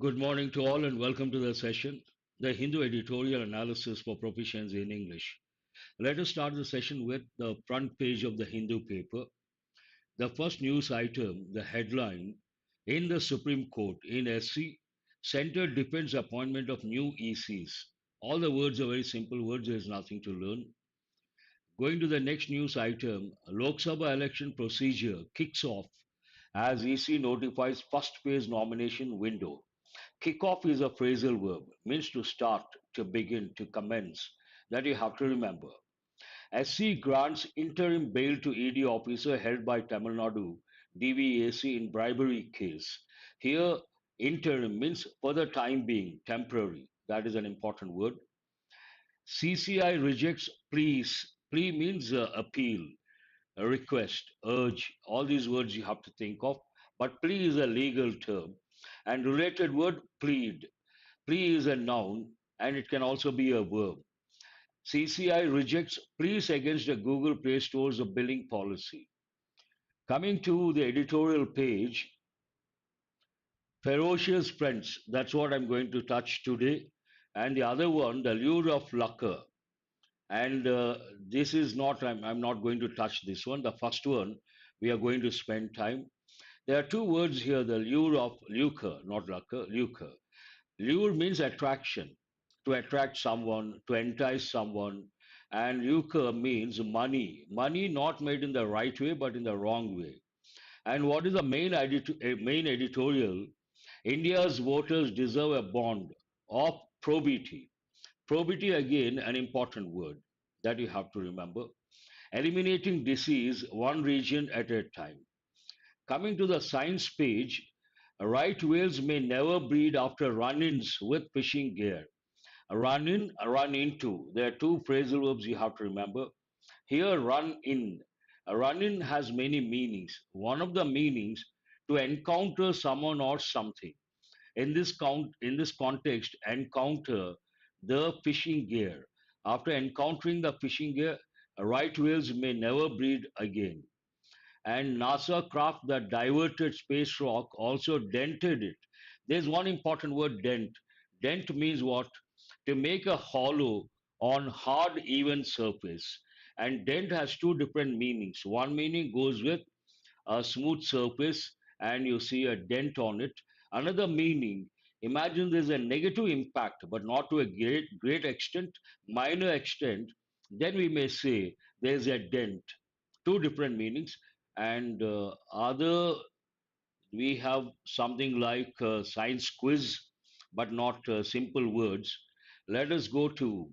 Good morning to all and welcome to the session, the Hindu Editorial Analysis for Proficiency in English. Let us start the session with the front page of the Hindu paper. The first news item, the headline, in the Supreme Court in SC, Center defends appointment of new ECs. All the words are very simple words, there is nothing to learn. Going to the next news item, Lok Sabha election procedure kicks off as EC notifies first phase nomination window. Kickoff is a phrasal verb, means to start, to begin, to commence. That you have to remember. SC grants interim bail to ED officer held by Tamil Nadu DVAC in bribery case. Here, interim means for the time being, temporary. That is an important word. CCI rejects pleas. Plea means appeal, a request, urge. All these words you have to think of. But plea is a legal term. And related word, plead. Plea is a noun and it can also be a verb. CCI rejects pleas against the Google Play Store's billing policy. Coming to the editorial page, ferocious friends, that's what I'm going to touch today. And the other one, the lure of lucre. And this is not, I'm not going to touch this one. The first one, we are going to spend time. There are two words here, the lure of lucre, not lucre, lucre. Lure means attraction, to attract someone, to entice someone. And lucre means money. Money not made in the right way, but in the wrong way. And what is the main editorial? India's voters deserve a bond of probity. Probity, again, an important word that you have to remember. Eliminating disease one region at a time. Coming to the science page, right whales may never breed after run ins with fishing gear. A run in, a run into. There are two phrasal verbs you have to remember. Here, run in. A run in has many meanings. One of the meanings to encounter someone or something. In this context, encounter the fishing gear. After encountering the fishing gear, right whales may never breed again. And NASA craft that diverted space rock also dented it. There's one important word, dent. Dent means what? To make a hollow on hard, even surface. And dent has two different meanings. One meaning goes with a smooth surface and you see a dent on it. Another meaning, imagine there's a negative impact, but not to a great extent, minor extent, then we may say there's a dent. Two different meanings. And other, we have something like science quiz, but not simple words. Let us go to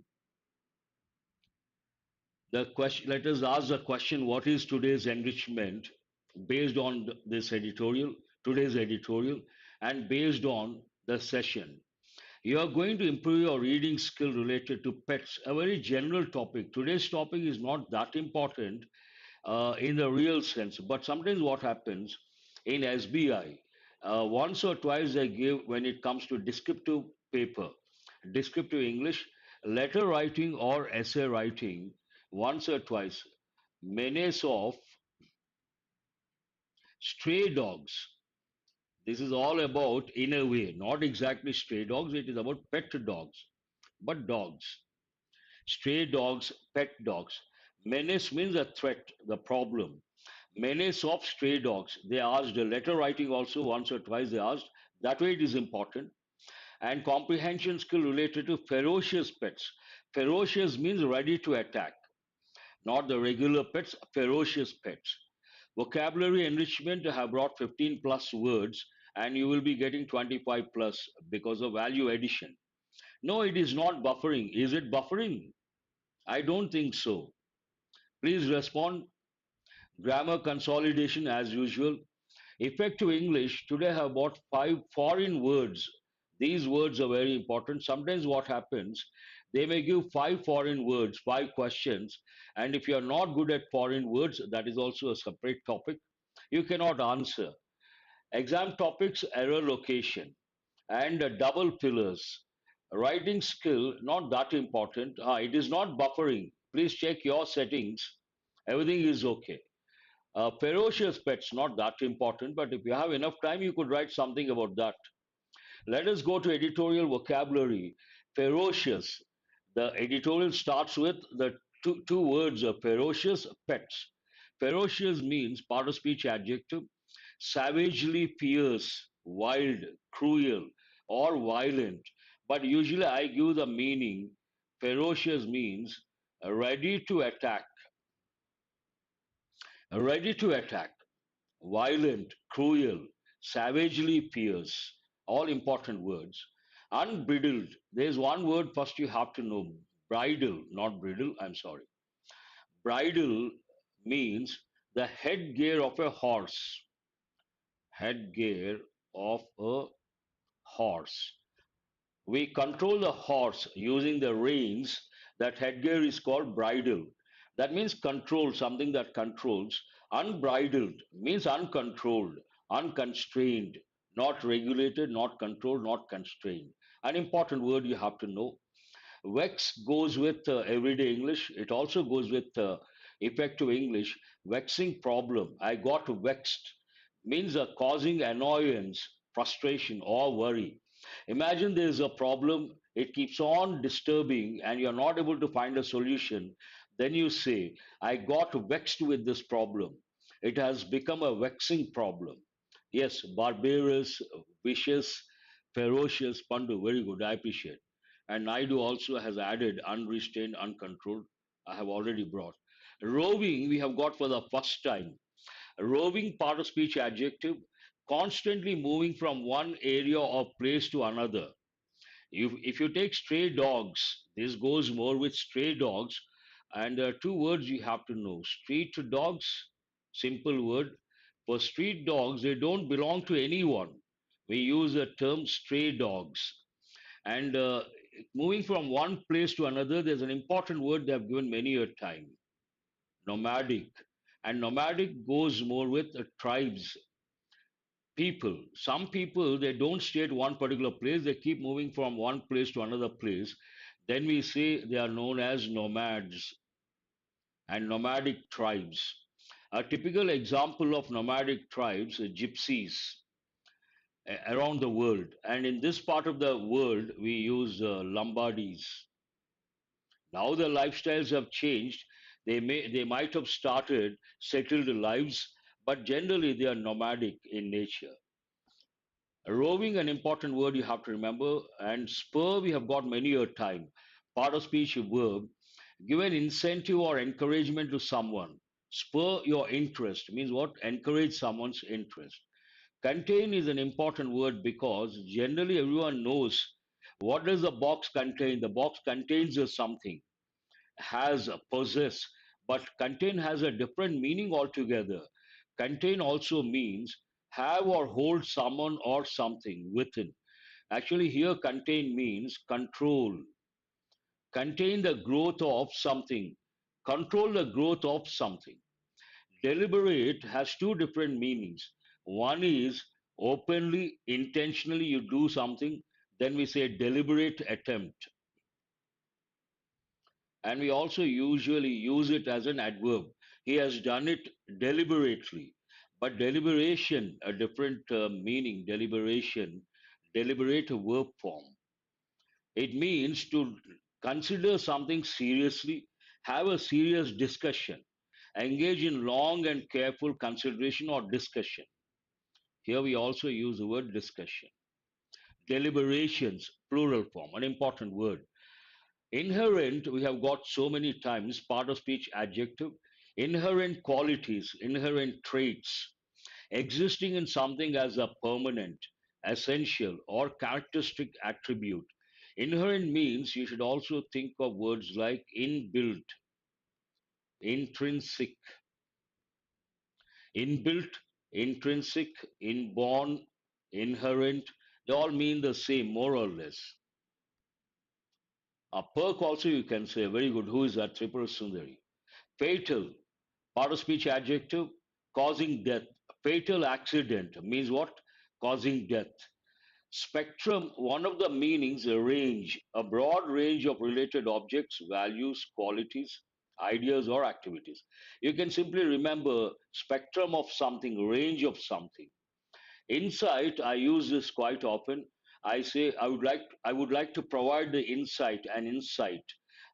the question. Let us ask the question: what is today's enrichment? Based on this editorial, today's editorial, and based on the session. You are going to improve your reading skill related to pets, a very general topic. Today's topic is not that important in the real sense, but sometimes what happens in SBI, once or twice they give when it comes to descriptive paper, descriptive English, letter writing or essay writing, once or twice. Menace of stray dogs. This is all about, in a way, not exactly stray dogs, it is about pet dogs, but dogs. Stray dogs, pet dogs. Menace means a threat, the problem. Menace of stray dogs. They asked, letter writing also once or twice they asked. That way it is important. And comprehension skill related to ferocious pets. Ferocious means ready to attack, not the regular pets, ferocious pets. Vocabulary enrichment have brought 15 plus words and you will be getting 25 plus because of value addition. No, it is not buffering. Is it buffering? I don't think so. Please respond. Grammar consolidation as usual. Effective English today have about 5 foreign words. These words are very important. Sometimes what happens, they may give 5 foreign words, 5 questions, and if you are not good at foreign words, that is also a separate topic. You cannot answer. Exam topics, error location, and double fillers. Writing skill, not that important. It is not buffering. Please check your settings. Everything is okay. Ferocious pets, not that important, but if you have enough time, you could write something about that. Let us go to editorial vocabulary. Ferocious. The editorial starts with the two words of ferocious, pets. Ferocious means part of speech adjective. Savagely fierce, wild, cruel, or violent. But usually I give the meaning ferocious means ready to attack, ready to attack, violent, cruel, savagely fierce, all important words. Unbridled, there's one word first you have to know, bridle, not bridle, I'm sorry. Bridle means the headgear of a horse, headgear of a horse. We control the horse using the reins. That headgear is called bridle. That means control, something that controls. Unbridled means uncontrolled, unconstrained, not regulated, not controlled, not constrained. An important word you have to know. Vex goes with everyday English. It also goes with effective English. Vexing problem. I got vexed means causing annoyance, frustration, or worry. Imagine there's a problem, it keeps on disturbing, and you're not able to find a solution. Then you say, I got vexed with this problem. It has become a vexing problem. Yes, barbarous, vicious, ferocious, Pandu, very good, I appreciate. And Naidu also has added unrestrained, uncontrolled. I have already brought. Roving, we have got for the first time. Roving part of speech adjective, constantly moving from one area or place to another. If you take stray dogs, this goes more with stray dogs. And there are two words you have to know. Street dogs, simple word. For street dogs, they don't belong to anyone. We use the term stray dogs. And moving from one place to another, there's an important word they have given many a time, nomadic. And nomadic goes more with tribes, people. Some people, they don't stay at one particular place, they keep moving from one place to another place. Then we say they are known as nomads and nomadic tribes. A typical example of nomadic tribes are gypsies around the world. And in this part of the world, we use Lombardis. Now the lifestyles have changed. They might have started settled lives, but generally they are nomadic in nature. Roving, an important word you have to remember, and spur we have got many a time. Part of speech verb. Give an incentive or encouragement to someone. Spur your interest means what? Encourage someone's interest. Contain is an important word because generally everyone knows what does the box contain. The box contains something, has possess, but contain has a different meaning altogether. Contain also means have or hold someone or something within. Actually, here contain means control, contain the growth of something, control the growth of something. Deliberate has two different meanings. One is openly, intentionally you do something, then we say deliberate attempt. And we also usually use it as an adverb. He has done it deliberately. But deliberation, a different meaning, deliberation, deliberate verb form. It means to consider something seriously, have a serious discussion, engage in long and careful consideration or discussion. Here we also use the word discussion. Deliberations, plural form, an important word. Inherent, we have got so many times, part of speech adjective, inherent qualities, inherent traits, existing in something as a permanent, essential, or characteristic attribute. Inherent means you should also think of words like inbuilt, intrinsic, inbuilt, intrinsic, inborn, inherent. They all mean the same, more or less. A perk also you can say, very good. Who is that? Tripura Sundari. Fatal, part of speech adjective, causing death. Fatal accident means what? Causing death. Spectrum, one of the meanings, a range, a broad range of related objects, values, qualities, ideas, or activities. You can simply remember spectrum of something, range of something. Insight, I use this quite often. I say I would like to provide the insight, and insight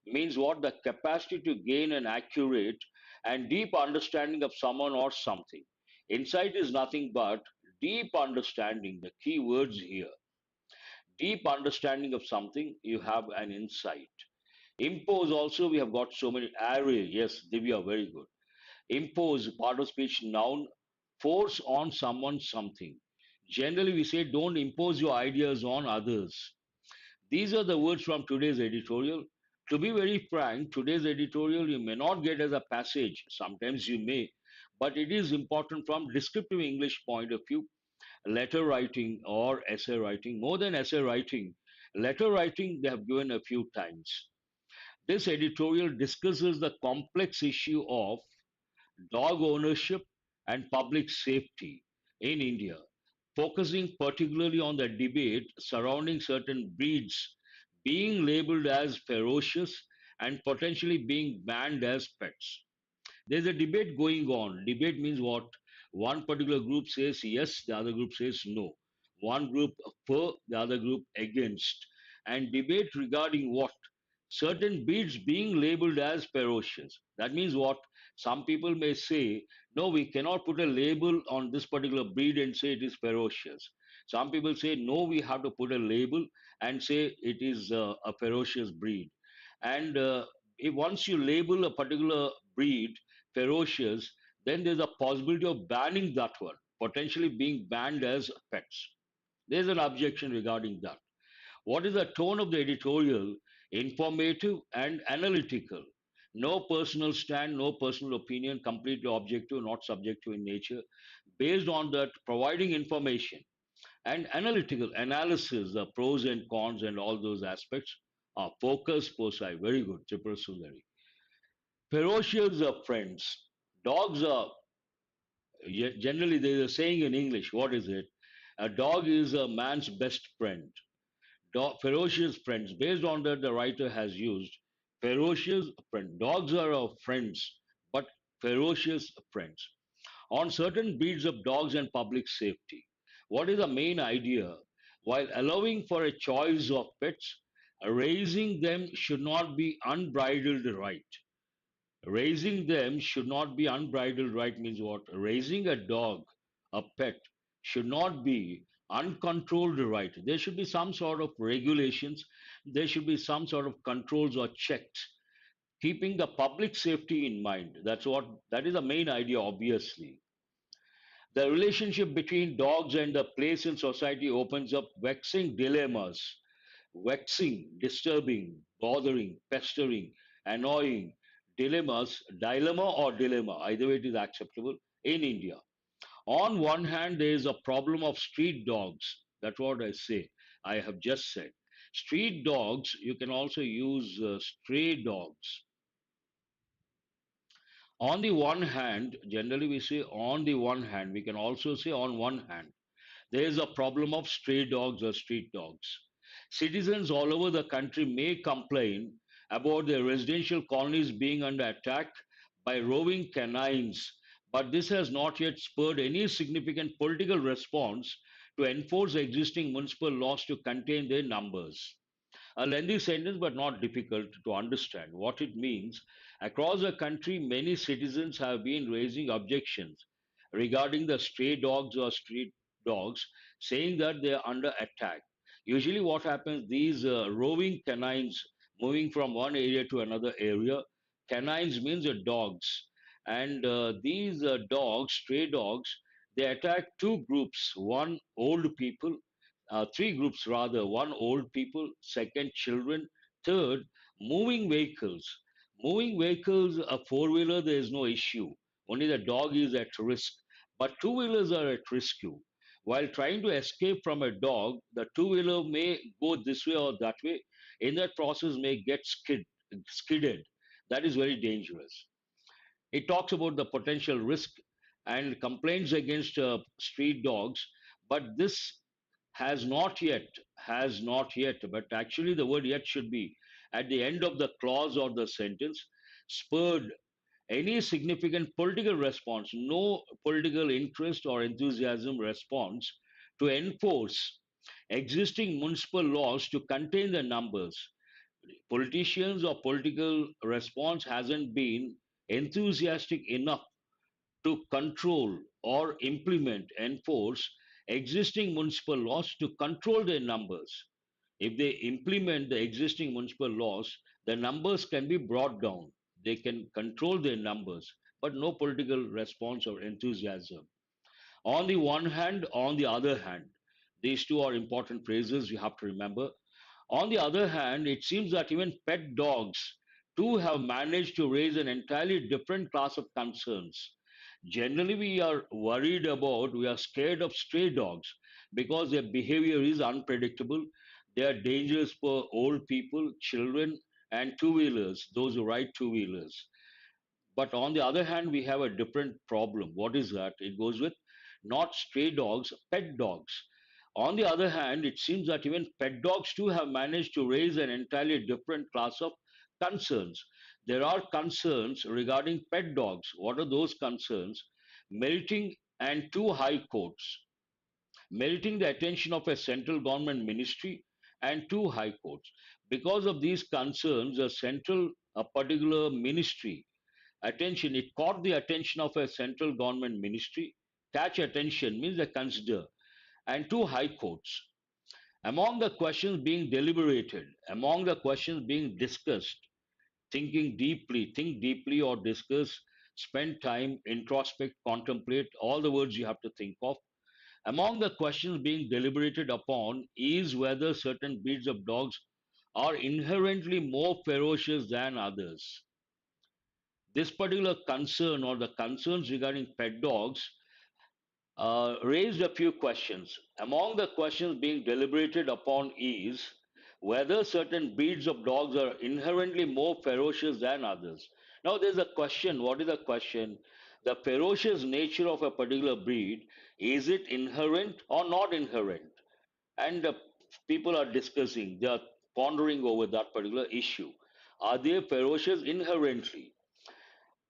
means what? The capacity to gain an accurate and deep understanding of someone or something. Insight is nothing but deep understanding. The key words here: deep understanding of something, you have an insight. Impose also, we have got so many. Array, yes, Divya, very good. Impose, part of speech, noun. Force on someone something. Generally, we say don't impose your ideas on others. These are the words from today's editorial. To be very frank, today's editorial you may not get as a passage. Sometimes you may, but it is important from descriptive English point of view. Letter writing or essay writing, more than essay writing, letter writing they have given a few times. This editorial discusses the complex issue of dog ownership and public safety in India, focusing particularly on the debate surrounding certain breeds being labeled as ferocious and potentially being banned as pets. There's a debate going on. Debate means what? One particular group says yes, the other group says no. One group for, the other group against. And debate regarding what? Certain breeds being labeled as ferocious. That means what? Some people may say, no, we cannot put a label on this particular breed and say it is ferocious. Some people say, no, we have to put a label and say it is a ferocious breed. And if once you label a particular breed ferocious, then there's a possibility of banning that one, potentially being banned as pets. There's an objection regarding that. What is the tone of the editorial? Informative and analytical. No personal stand, no personal opinion, completely objective, not subjective in nature. Based on that, providing information and analytical analysis, the pros and cons and all those aspects are focus, foci. Very good, Tripura Sundari. Ferocious are friends. Dogs are generally there's a saying in English. What is it? A dog is a man's best friend. Ferocious friends. Based on that, the writer has used ferocious friend. Dogs are our friends, but ferocious friends. On certain breeds of dogs and public safety. What is the main idea? While allowing for a choice of pets, raising them should not be unbridled right. Raising them should not be unbridled right means what? Raising a dog, a pet, should not be uncontrolled right. There should be some sort of regulations, there should be some sort of controls or checks, keeping the public safety in mind. That is the main idea, obviously. The relationship between dogs and the place in society opens up vexing dilemmas. Vexing, disturbing, bothering, pestering, annoying, dilemma or dilemma, either way it is acceptable in India. On one hand, there is a problem of street dogs. That's what I say. I have just said. Street dogs, you can also use stray dogs. On the one hand, generally we say on the one hand, we can also say on one hand. There is a problem of stray dogs or street dogs. Citizens all over the country may complain about their residential colonies being under attack by roving canines, but this has not yet spurred any significant political response to enforce existing municipal laws to contain their numbers. A lengthy sentence, but not difficult to understand. What it means: across the country, many citizens have been raising objections regarding the stray dogs or street dogs, saying that they are under attack. Usually, what happens, these roving canines moving from one area to another area, canines means dogs, and these dogs, stray dogs, they attack two groups: one, old people, three groups rather: one, old people; second, children; third, moving vehicles. Moving vehicles, a four wheeler, there is no issue. Only the dog is at risk. But two wheelers are at risk. While trying to escape from a dog, the two wheeler may go this way or that way. In that process, may get skidded. That is very dangerous. It talks about the potential risk and complaints against street dogs, but this has not yet, but actually the word yet should be at the end of the clause or the sentence, spurred any significant political response, no political interest or enthusiasm response to enforce. existing municipal laws to contain the numbers. Politicians or political response hasn't been enthusiastic enough to control or implement, enforce existing municipal laws to control their numbers. If they implement the existing municipal laws, the numbers can be brought down. They can control their numbers, but no political response or enthusiasm. On the one hand, on the other hand, these two are important phrases you have to remember. On the other hand, it seems that even pet dogs too have managed to raise an entirely different class of concerns. Generally, we are scared of stray dogs because their behavior is unpredictable. They are dangerous for old people, children, and two wheelers, those who ride two wheelers. But on the other hand, we have a different problem. What is that? It goes with not stray dogs, pet dogs. On the other hand, it seems that even pet dogs too have managed to raise an entirely different class of concerns. There are concerns regarding pet dogs. What are those concerns? Melting and two high courts, melting the attention of a central government ministry and two high courts. Because of these concerns, a particular ministry attention, it caught the attention of a central government ministry. Catch attention means they consider, and two high courts. Among the questions being discussed, think deeply or discuss, spend time, introspect, contemplate, all the words you have to think of. Among the questions being deliberated upon is whether certain breeds of dogs are inherently more ferocious than others. This particular concern or the concerns regarding pet dogs raised a few questions. Among the questions being deliberated upon is whether certain breeds of dogs are inherently more ferocious than others. Now, there's a question. What is the question? The ferocious nature of a particular breed, is it inherent or not inherent? And people are discussing, they are pondering over that particular issue. Are they ferocious inherently?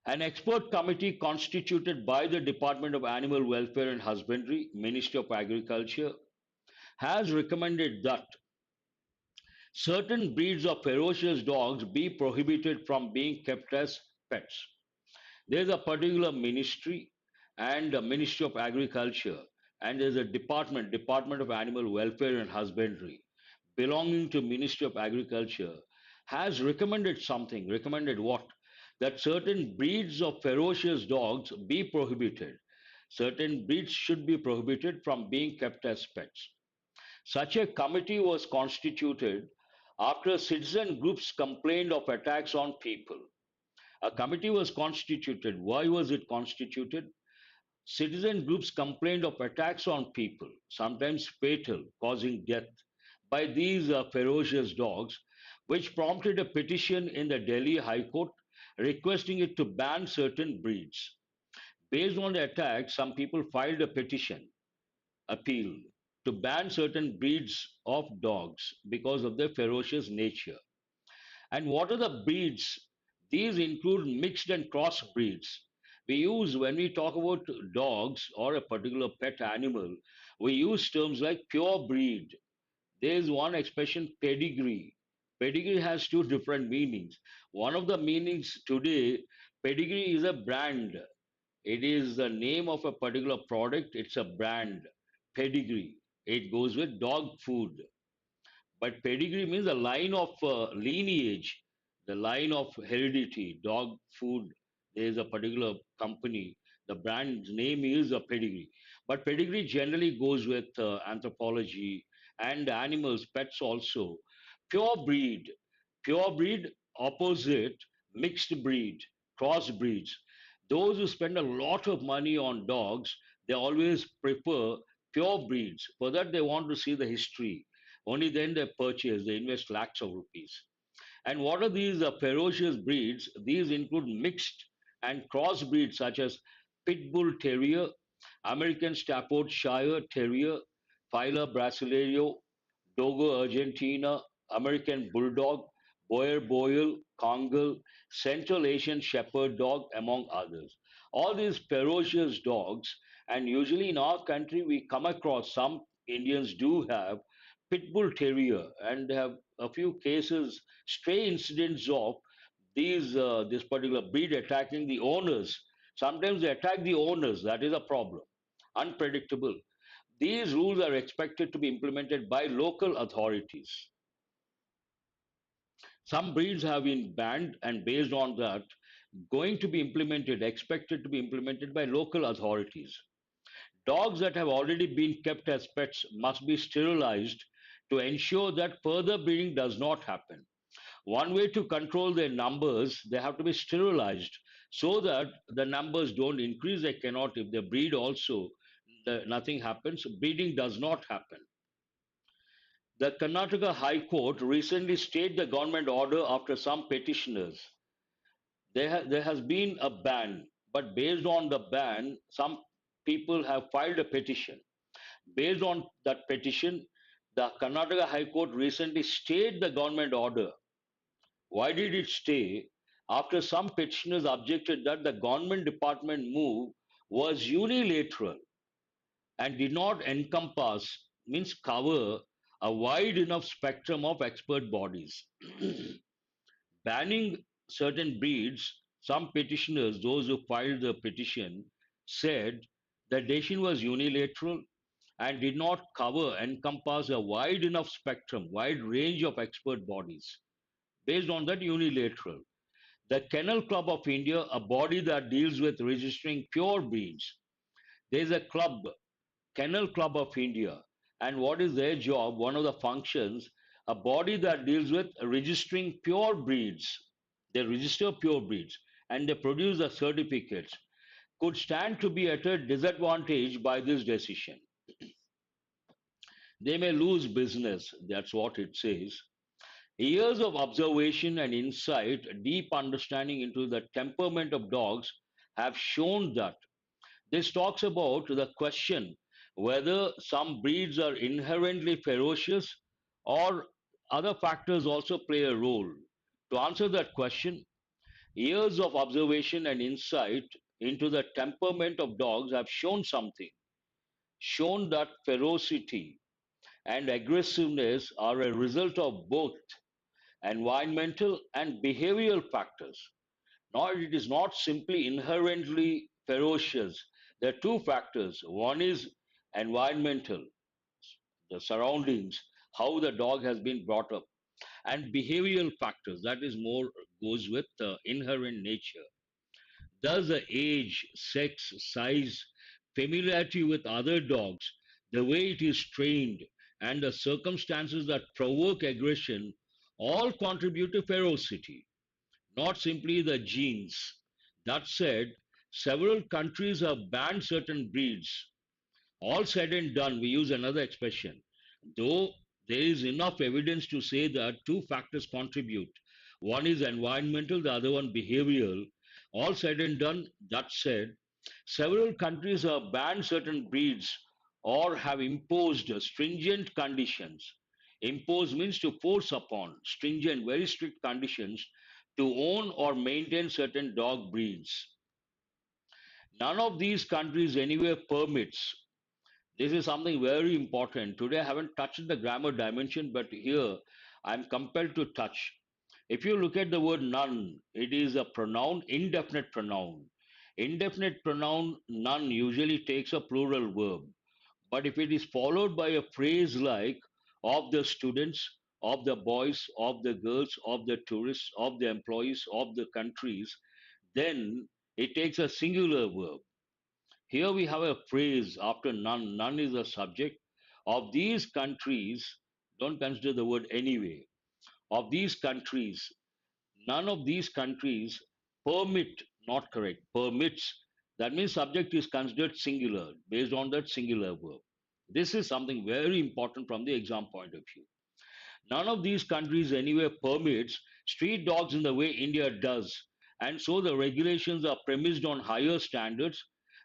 An expert committee constituted by the Department of Animal Welfare and Husbandry, Ministry of Agriculture, has recommended that certain breeds of ferocious dogs be prohibited from being kept as pets. There's a particular ministry and a Ministry of Agriculture, and there's a Department of Animal Welfare and Husbandry, belonging to Ministry of Agriculture, has recommended something. Recommended what? That certain breeds of ferocious dogs be prohibited. Certain breeds should be prohibited from being kept as pets. Such a committee was constituted after citizen groups complained of attacks on people. A committee was constituted. Why was it constituted? Citizen groups complained of attacks on people, sometimes fatal, causing death, by these ferocious dogs, which prompted a petition in the Delhi High Court requesting it to ban certain breeds. Based on the attack, some people filed a petition, appeal, to ban certain breeds of dogs because of their ferocious nature. And what are the breeds? These include mixed and cross breeds. When we talk about dogs or a particular pet animal, we use terms like pure breed. There is one expression, pedigree. Pedigree has two different meanings. One of the meanings today, pedigree is a brand. It is the name of a particular product, it's a brand. Pedigree. It goes with dog food. But pedigree means a line of lineage, the line of heredity, dog food. There is a particular company, the brand's name is a pedigree. But pedigree generally goes with anthropology and animals, pets also. Pure breed, pure breed opposite mixed breed, cross breeds. Those who spend a lot of money on dogs, they always prefer pure breeds. For that, they want to see the history. Only then they purchase, they invest lakhs of rupees. And what are these ferocious breeds? These include mixed and cross breeds such as Pit Bull Terrier, American Staffordshire Terrier, Phyla Brasileiro, Dogo Argentina, American Bulldog, Boer Boyle, Congal, Central Asian Shepherd Dog, among others. All these ferocious dogs, and usually in our country we come across some. Indians do have pit bull terrier and have a few cases, stray incidents of this particular breed attacking the owners. Sometimes they attack the owners. That is a problem. Unpredictable. These rules are expected to be implemented by local authorities. Some breeds have been banned, and based on that, going to be implemented, expected to be implemented by local authorities. Dogs that have already been kept as pets must be sterilized to ensure that further breeding does not happen. One way to control their numbers, they have to be sterilized so that the numbers don't increase. They cannot, if they breed also, nothing happens. Breeding does not happen. The Karnataka High Court recently stayed the government order after some petitioners. There has been a ban, but based on the ban, some people have filed a petition. Based on that petition, the Karnataka High Court recently stayed the government order. Why did it stay? After some petitioners objected that the government department move was unilateral and did not encompass, means cover, a wide enough spectrum of expert bodies. Banning certain breeds, some petitioners, those who filed the petition, said the decision was unilateral and did not cover, encompass a wide enough spectrum, wide range of expert bodies. Based on that, unilateral. The Kennel Club of India, a body that deals with registering pure breeds. There is a club, Kennel Club of India. And what is their job? One of the functions, a body that deals with registering pure breeds. They register pure breeds and they produce the certificates. Could stand to be at a disadvantage by this decision. They may lose business. That's what it says. Years of observation and insight, deep understanding into the temperament of dogs have shown that. This talks about the question whether some breeds are inherently ferocious or other factors also play a role. To answer that question, years of observation and insight into the temperament of dogs have shown something, shown that ferocity and aggressiveness are a result of both environmental and behavioral factors. Nor it is not simply inherently ferocious. There are two factors. One is environmental, the surroundings, how the dog has been brought up, and behavioral factors. That is more goes with inherent nature. Thus, the age, sex, size, familiarity with other dogs, the way it is trained, and the circumstances that provoke aggression all contribute to ferocity, not simply the genes. That said, several countries have banned certain breeds. All said and done, we use another expression. Though there is enough evidence to say that two factors contribute. One is environmental, the other one behavioral. All said and done, that said, several countries have banned certain breeds or have imposed stringent conditions. Impose means to force upon, stringent, very strict conditions to own or maintain certain dog breeds. None of these countries anywhere permits. This is something very important. Today I haven't touched the grammar dimension, but here I'm compelled to touch. If you look at the word none, it is a pronoun, indefinite pronoun. Indefinite pronoun none usually takes a plural verb. But if it is followed by a phrase like of the students, of the boys, of the girls, of the tourists, of the employees, of the countries, then it takes a singular verb. Here we have a phrase after none. None is a subject. Of these countries, don't consider the word anyway. Of these countries, none of these countries permit, not correct, permits. That means subject is considered singular based on that singular verb. This is something very important from the exam point of view. None of these countries anywhere permits street dogs in the way India does. And so the regulations are premised on higher standards.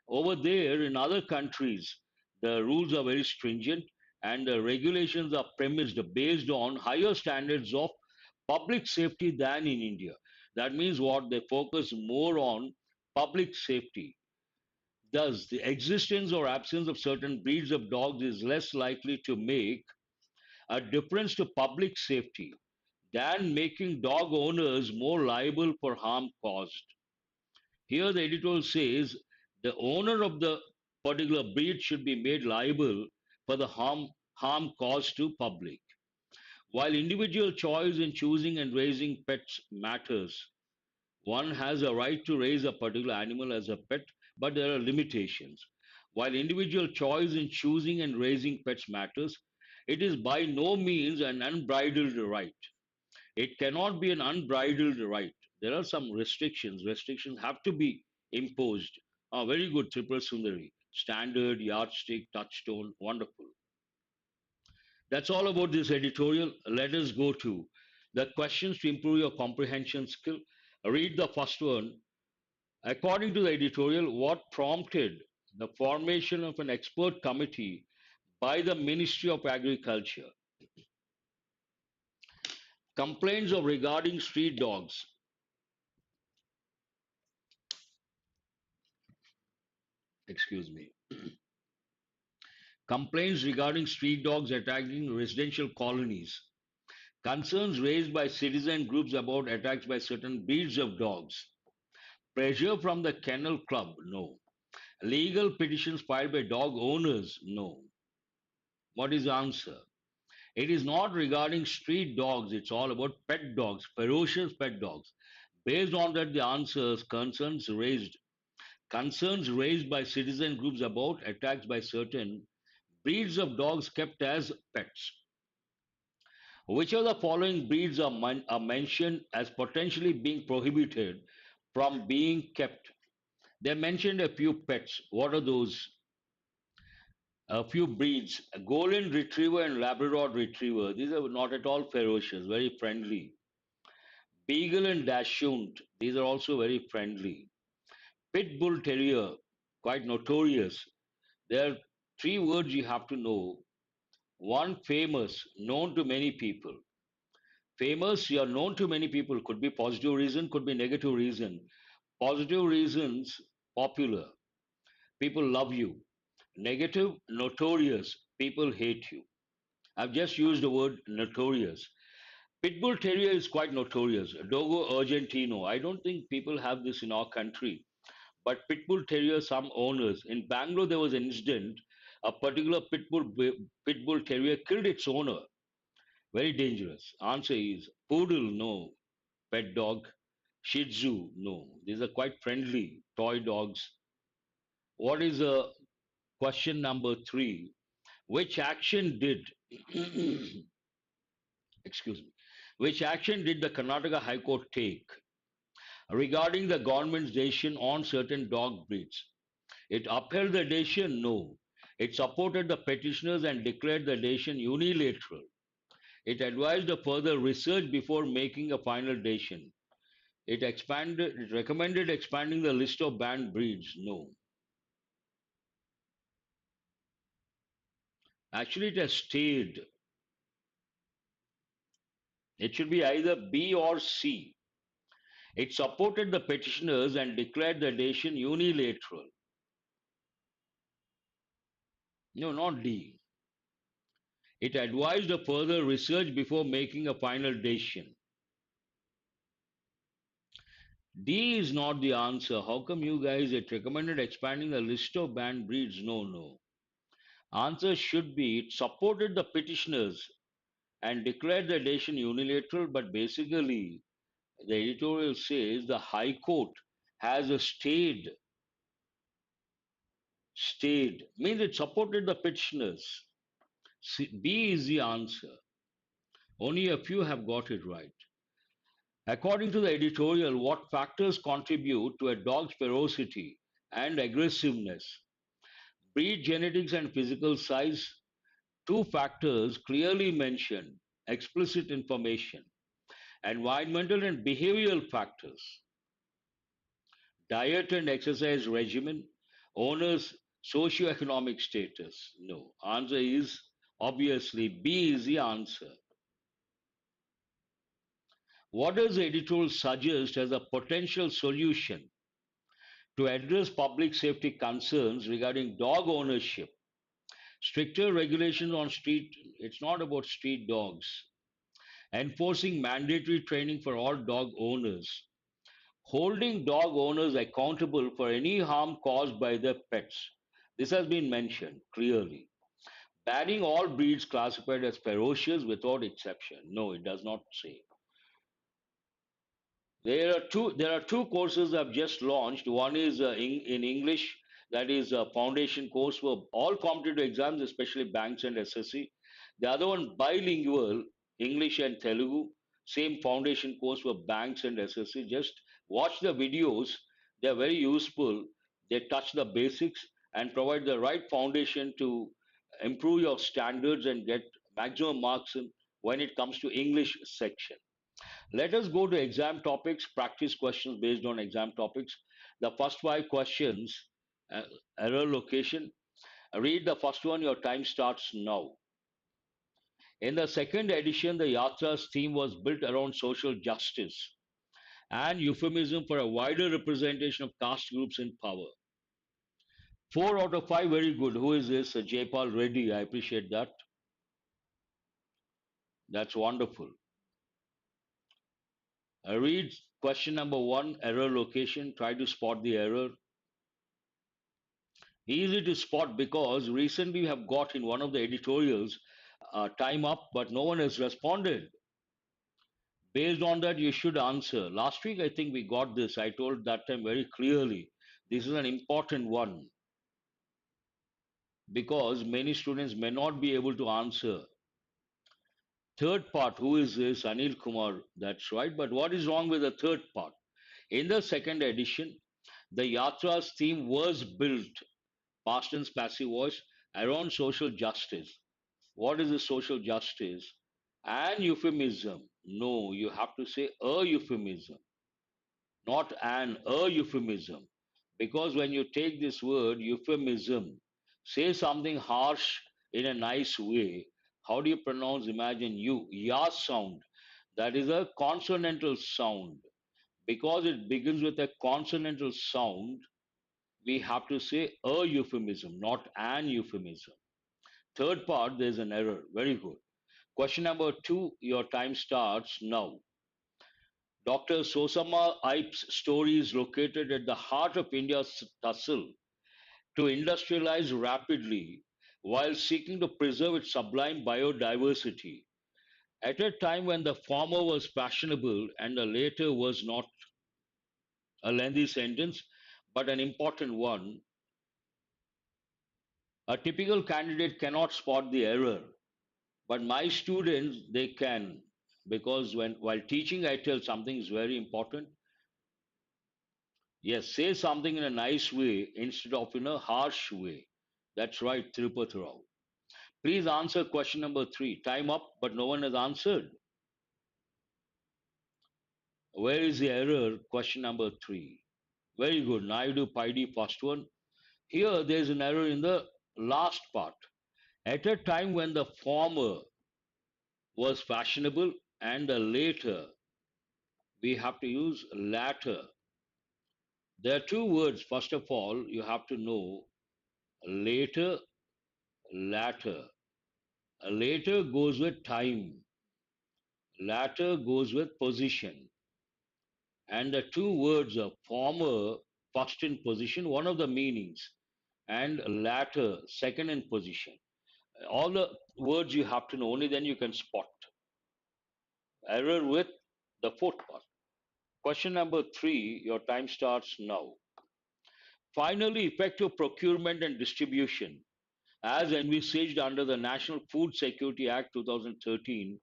Over there in other countries, the rules are very stringent and the regulations are premised based on higher standards of public safety than in India. That means what? They focus more on public safety. Thus, the existence or absence of certain breeds of dogs is less likely to make a difference to public safety than making dog owners more liable for harm caused. Here, the editorial says the owner of the particular breed should be made liable for the harm caused to public. While individual choice in choosing and raising pets matters, one has a right to raise a particular animal as a pet, but there are limitations. While individual choice in choosing and raising pets matters, it is by no means an unbridled right. It cannot be an unbridled right. There are some restrictions. Restrictions have to be imposed. Ah, very good, Tripura Sundari. Standard, yardstick, touchstone, wonderful. That's all about this editorial. Let us go to the questions to improve your comprehension skill. Read the first one. According to the editorial, what prompted the formation of an expert committee by the Ministry of Agriculture? Complaints of regarding street dogs. Excuse me. Complaints regarding street dogs attacking residential colonies. Concerns raised by citizen groups about attacks by certain breeds of dogs. Pressure from the Kennel Club? No. Legal petitions filed by dog owners? No. What is the answer? It is not regarding street dogs, it's all about pet dogs, ferocious pet dogs. Based on that, the answers concerns raised by citizen groups about attacks by certain breeds of dogs kept as pets. Which of the following breeds are mentioned as potentially being prohibited from being kept? They mentioned a few pets. What are those? A few breeds: a golden retriever and Labrador retriever. These are not at all ferocious, very friendly. Beagle and Dachshund. These are also very friendly. Pit Bull Terrier, quite notorious. There are three words you have to know. One, famous, known to many people. Famous, you are known to many people. Could be positive reason, could be negative reason. Positive reasons, popular. People love you. Negative, notorious. People hate you. I've just used the word notorious. Pitbull Terrier is quite notorious. Dogo Argentino. I don't think people have this in our country. But Pitbull Terrier, some owners. In Bangalore, there was an incident. A particular Pitbull Terrier killed its owner. Very dangerous. Answer is Poodle, no. Pet dog. Shih Tzu, no. These are quite friendly toy dogs. What is question number three? Which action did, excuse me, which action did the Karnataka High Court take regarding the government's decision on certain dog breeds? It upheld the decision? No. It supported the petitioners and declared the decision unilateral. It advised of further research before making a final decision. It recommended expanding the list of banned breeds? No. Actually, it has stayed. It should be either B or C. It supported the petitioners and declared the decision unilateral. No, not D. It advised of further research before making a final decision. D is not the answer. How come you guys, it recommended expanding the list of banned breeds? No, no. Answer should be it supported the petitioners and declared the decision unilateral, but basically the editorial says the High Court has a stayed, means it supported the petitioners. B is the answer. Only a few have got it right. According to the editorial, what factors contribute to a dog's ferocity and aggressiveness? Breed, genetics, and physical size. Two factors clearly mentioned: explicit information. Environmental and behavioral factors. Diet and exercise regimen. Owner's socioeconomic status. No. Answer is obviously B is the answer. What does the editorial suggest as a potential solution to address public safety concerns regarding dog ownership. Stricter regulations on street, it's not about street dogs. Enforcing mandatory training for all dog owners. Holding dog owners accountable for any harm caused by their pets. This has been mentioned clearly. Banning all breeds classified as ferocious without exception. No, it does not say. There are two courses I've just launched. One is in English, that is a foundation course for all competitive exams, especially banks and SSC. The other one, bilingual, English and Telugu, same foundation course for banks and SSC. Just watch the videos. They're very useful. They touch the basics and provide the right foundation to improve your standards and get maximum marks when it comes to English section. Let us go to exam topics, practice questions based on exam topics. The first five questions, uh, error location. Read the first one, your time starts now. In the second edition, the Yatra's theme was built around social justice and euphemism for a wider representation of caste groups in power. 4 out of 5, very good. Who is this? Jaypal Reddy. I appreciate that. That's wonderful. Read question number 1, error location. Try to spot the error. Easy to spot because recently we have got in one of the editorials time up, but no one has responded. Based on that, you should answer. Last week, I think we got this. I told that time very clearly. This is an important one because many students may not be able to answer. Third part, who is this? Anil Kumar. That's right. But what is wrong with the third part? In the second edition, the Yatra's theme was built, past tense passive voice, around social justice. What is the social justice? An euphemism. No, you have to say a euphemism, not a euphemism. Because when you take this word euphemism, say something harsh in a nice way. How do you pronounce? Imagine you, ya sound. That is a consonantal sound. Because it begins with a consonantal sound, we have to say a euphemism, not an euphemism. Third part, there's an error. Very good. Question number 2, your time starts now. Dr. Sosama Ipe's story is located at the heart of India's tussle to industrialize rapidly while seeking to preserve its sublime biodiversity. At a time when the former was fashionable and the latter was not, a lengthy sentence, but an important one, a typical candidate cannot spot the error. But my students, they can, because while teaching, I tell something is very important. Yes, say something in a nice way instead of in a harsh way. That's right, Tirupati Rao. Please answer question number 3. Time up, but no one has answered. Where is the error? Question number 3. Very good. Naidu Paidi, first one. Here, there's an error in the last part. At a time when the former was fashionable and the later, we have to use latter. There are two words. First of all, you have to know later, latter. Later goes with time, latter goes with position. And the two words are former, first in position, one of the meanings, and latter, second in position. All the words you have to know, only then you can spot. Error with the fourth part. Question number 3, your time starts now. Finally, effective procurement and distribution, as envisaged under the National Food Security Act 2013,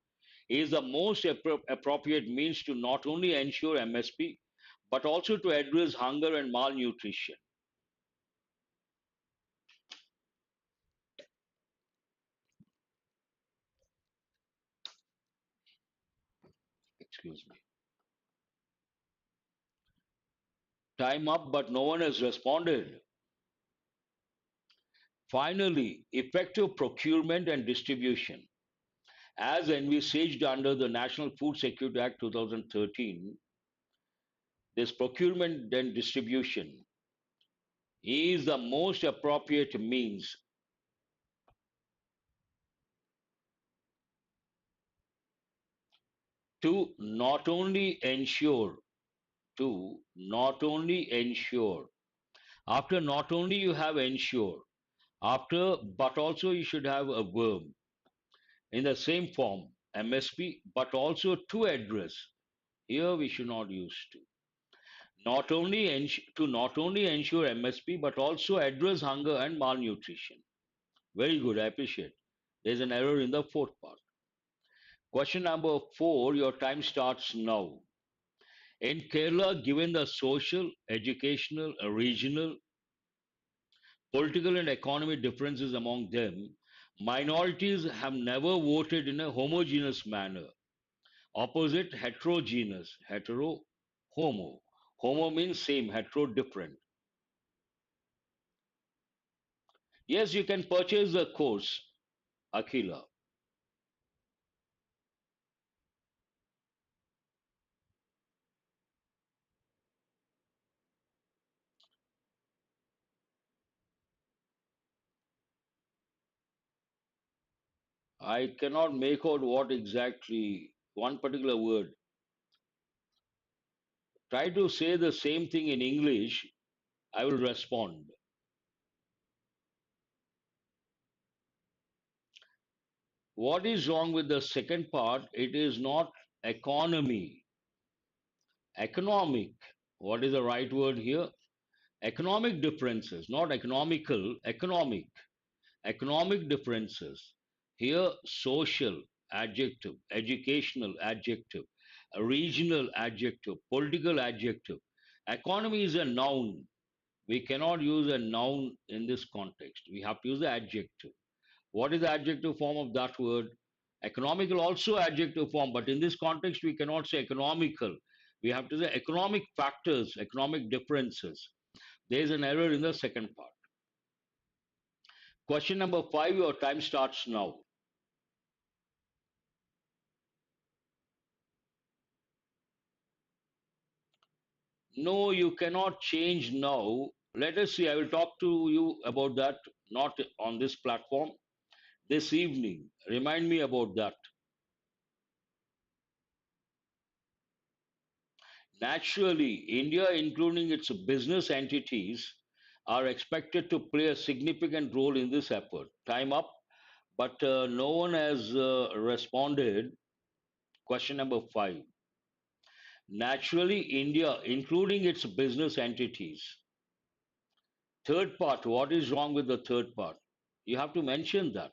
is the most appropriate means to not only ensure MSP, but also to address hunger and malnutrition. Excuse me. Time up, but no one has responded. Finally, effective procurement and distribution, as envisaged under the National Food Security Act 2013, this procurement and distribution is the most appropriate means to not only ensure, to not only ensure, after not only you have ensure, after but also you should have a verb in the same form, MSP, but also to address. Here we should not use to. To not only ensure MSP, but also address hunger and malnutrition. Very good, I appreciate. There's an error in the fourth part. Question number 4, your time starts now. In Kerala, given the social, educational, regional, political, and economic differences among them, minorities have never voted in a homogeneous manner. Opposite, heterogeneous. Hetero, homo. Homo means same, hetero, different. Yes, you can purchase the course, Akila. I cannot make out what exactly one particular word. Try to say the same thing in English. I will respond. What is wrong with the second part? It is not economy, economic. What is the right word here? Economic differences, not economical, economic. Economic differences. Here, social adjective, educational adjective, a regional adjective, political adjective. Economy is a noun. We cannot use a noun in this context. We have to use the adjective. What is the adjective form of that word? Economical also adjective form, but in this context, we cannot say economical. We have to say economic factors, economic differences. There is an error in the second part. Question number 5, your time starts now. No, you cannot change now. Let us see. I will talk to you about that, not on this platform, this evening. Remind me about that. Naturally, India, including its business entities, are expected to play a significant role in this effort. Time up, but no one has responded. Question number 5. Naturally, India, including its business entities. Third part, what is wrong with the third part? You have to mention that.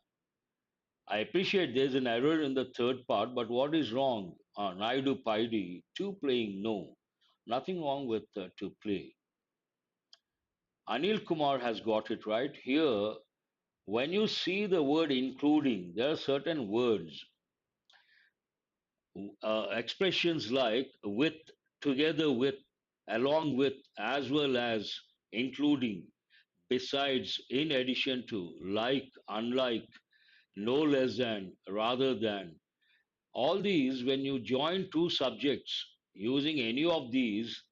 I appreciate there's an error in the third part, but what is wrong? Naidu Paidi, to playing no. Nothing wrong with to play. Anil Kumar has got it right. Here, when you see the word including, there are certain words, expressions like with, together with, along with, as well as, including, besides, in addition to, like, unlike, no less than, rather than. All these, when you join two subjects using any of these,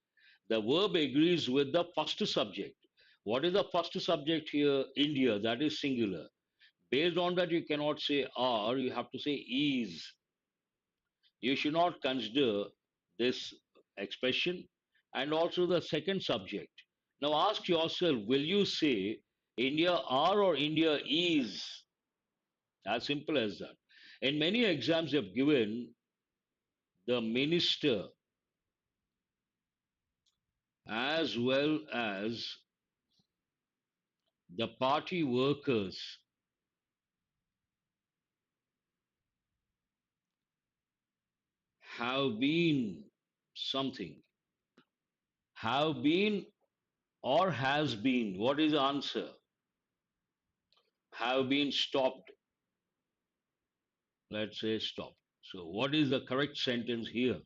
the verb agrees with the first subject. What is the first subject here? India, that is singular. Based on that, you cannot say are, you have to say is. You should not consider this expression and also the second subject. Now ask yourself, will you say India are or India is? As simple as that. In many exams you have given, the minister as well as the party workers have been something. Have been or has been. What is the answer? Have been stopped. Let's say stopped. So, what is the correct sentence here?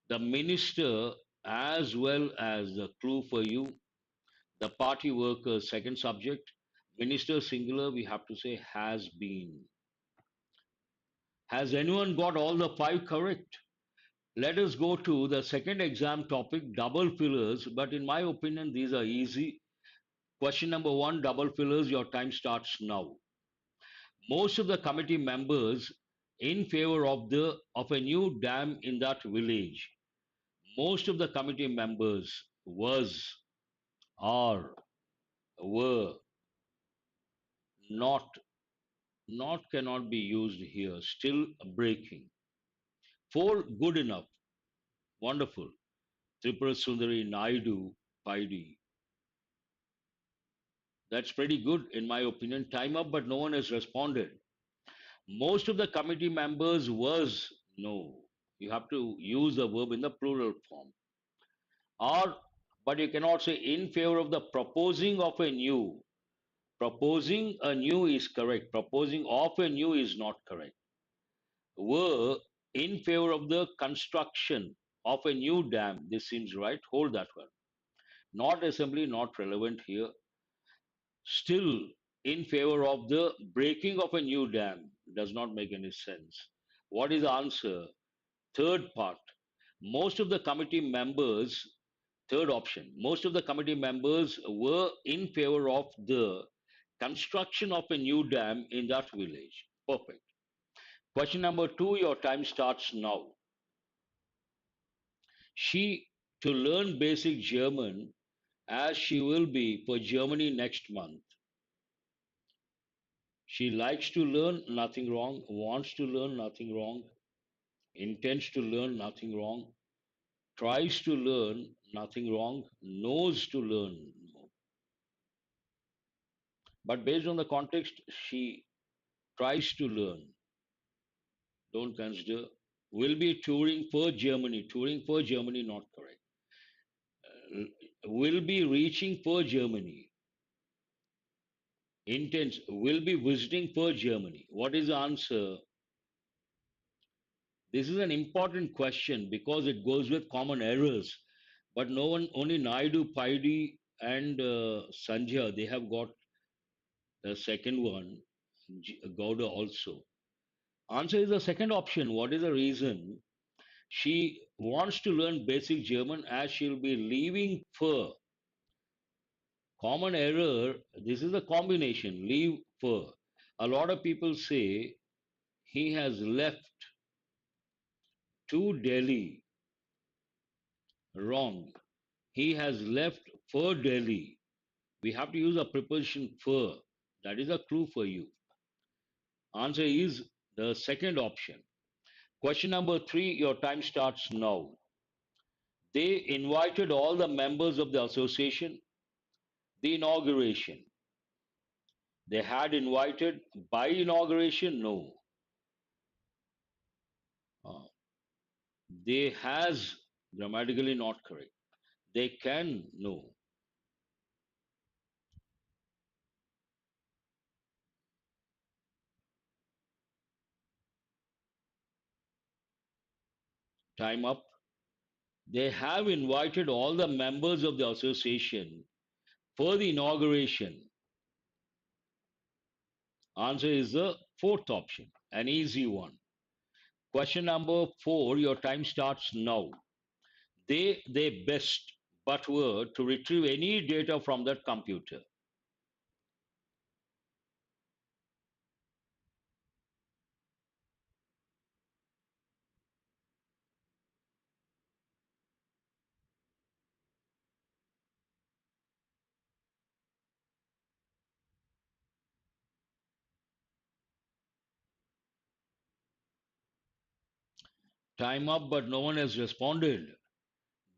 The minister, as well as the clue for you, the party workers, second subject, minister singular, we have to say has been. Has anyone got all the five correct? Let us go to the second exam topic, double fillers. But in my opinion, these are easy. Question number one, double fillers. Your time starts now. Most of the committee members in favor of a new dam in that village. Most of the committee members are, were, not, not cannot be used here. Still breaking. Four, good enough. Wonderful. Tripura Sundari Naidu Paidi. That's pretty good in my opinion. Time up, but no one has responded. Most of the committee members was, no. You have to use the verb in the plural form. Or, but you cannot say in favor of the proposing of a new. Proposing a new is correct. Proposing of a new is not correct. Were in favor of the construction of a new dam. This seems right. Hold that one. Not assembly, not relevant here. Still in favor of the breaking of a new dam. Does not make any sense. What is the answer? Third part. Most of the committee members, third option, most of the committee members were in favor of the construction of a new dam in that village. Perfect. Question number two, your time starts now. She to learn basic German as she will be for Germany next month. She likes to learn, nothing wrong. Wants to learn, nothing wrong. Intends to learn, nothing wrong. Tries to learn, nothing wrong. Knows to learn. No. But based on the context, she tries to learn. Don't consider. Will be touring for Germany. Touring for Germany, not correct. Will be reaching for Germany. Intends. Will be visiting for Germany. What is the answer? This is an important question because it goes with common errors. But no one, only Naidu, Paidi, and Sanjay, they have got the second one. Gowda also. Answer is the second option. What is the reason? She wants to learn basic German as she'll be leaving for common error. This is a combination leave for. A lot of people say he has left to Delhi. Wrong. He has left for Delhi. We have to use a preposition for. That is a clue for you. Answer is the second option. Question number three, your time starts now. They invited all the members of the association, the inauguration. They had invited by inauguration, no. Uh, they has, grammatically not correct. They can, no. Time up. They have invited all the members of the association for the inauguration. Answer is the fourth option, an easy one. Question number four, your time starts now. They best but were to retrieve any data from that computer. Time up, but no one has responded.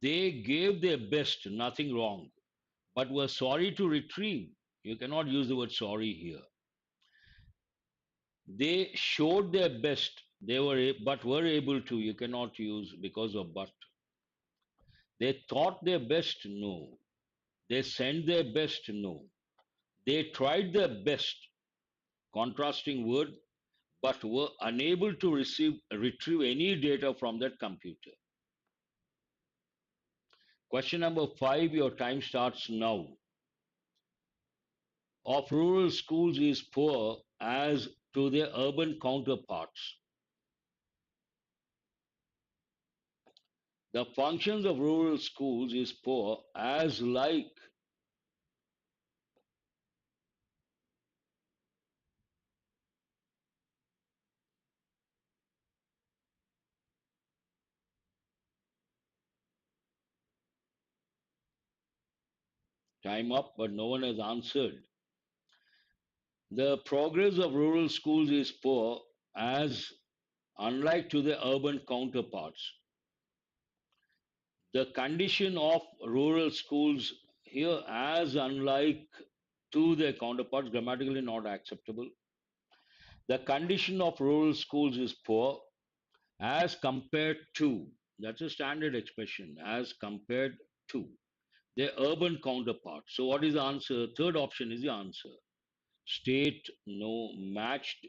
They gave their best, nothing wrong, but were sorry to retrieve. You cannot use the word sorry here. They showed their best, but were able to. You cannot use because of but. They thought their best, no. They sent their best, no. They tried their best, contrasting word, but were unable to retrieve any data from that computer. Question number five, your time starts now. Of rural schools is poor as to their urban counterparts. The functions of rural schools is poor as like. Time up, but no one has answered. The progress of rural schools is poor as unlike to the urban counterparts. The condition of rural schools here as unlike to their counterparts grammatically not acceptable. The condition of rural schools is poor as compared to, that's a standard expression, as compared to their urban counterparts. So what is the answer? Third option is the answer. State, no. Matched,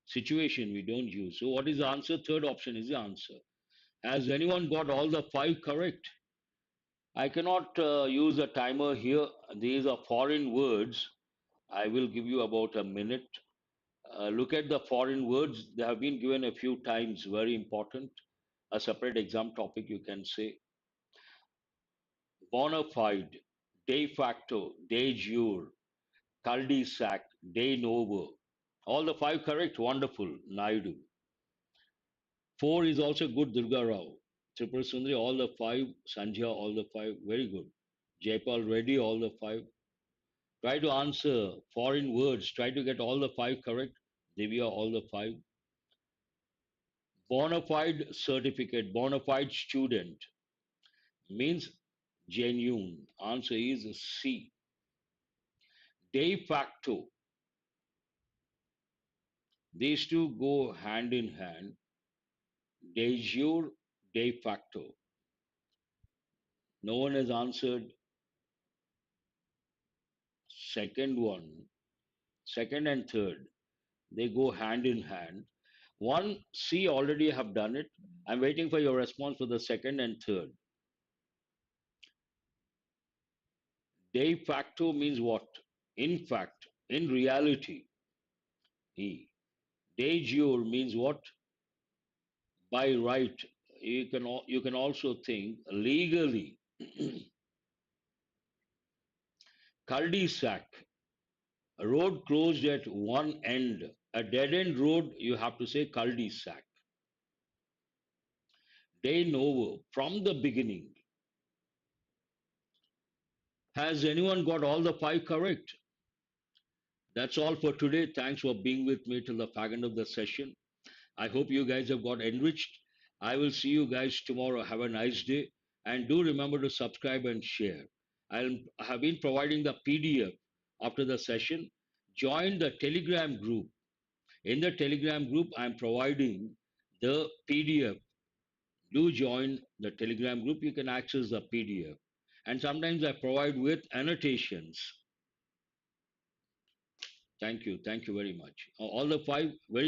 situation, we don't use. So what is the answer? Third option is the answer. Has anyone got all the five correct? I cannot use a timer here. These are foreign words. I will give you about a minute. Look at the foreign words. They have been given a few times, very important. A separate exam topic, you can say. Bona fide, de facto, de jure, cul-de-sac, de novo. All the five correct. Wonderful. Naidu. Four is also good. Durga Rao. Tripura Sundari, all the five. Sanjay, all the five. Very good. Jaipal Reddy, all the five. Try to answer foreign words. Try to get all the five correct. Divya, all the five. Bona fide certificate, bona fide student means genuine. Answer is C. De facto. These two go hand in hand. De jure, de facto. No one has answered second one. Second and third, they go hand in hand. One, C, already have done it. I'm waiting for your response for the second and third. De facto means what? In fact, in reality. E. De jure means what? By right. You can also think legally. Cul-de-sac, a road closed at one end. A dead end road, you have to say cul-de-sac. De novo, from the beginning. Has anyone got all the five correct? That's all for today. Thanks for being with me till the fag end of the session. I hope you guys have got enriched. I will see you guys tomorrow. Have a nice day. And do remember to subscribe and share. I have been providing the PDF after the session. Join the Telegram group. In the Telegram group, I'm providing the PDF. Do join the Telegram group. You can access the PDF. And sometimes I provide with annotations. Thank you. Thank you very much. All the five very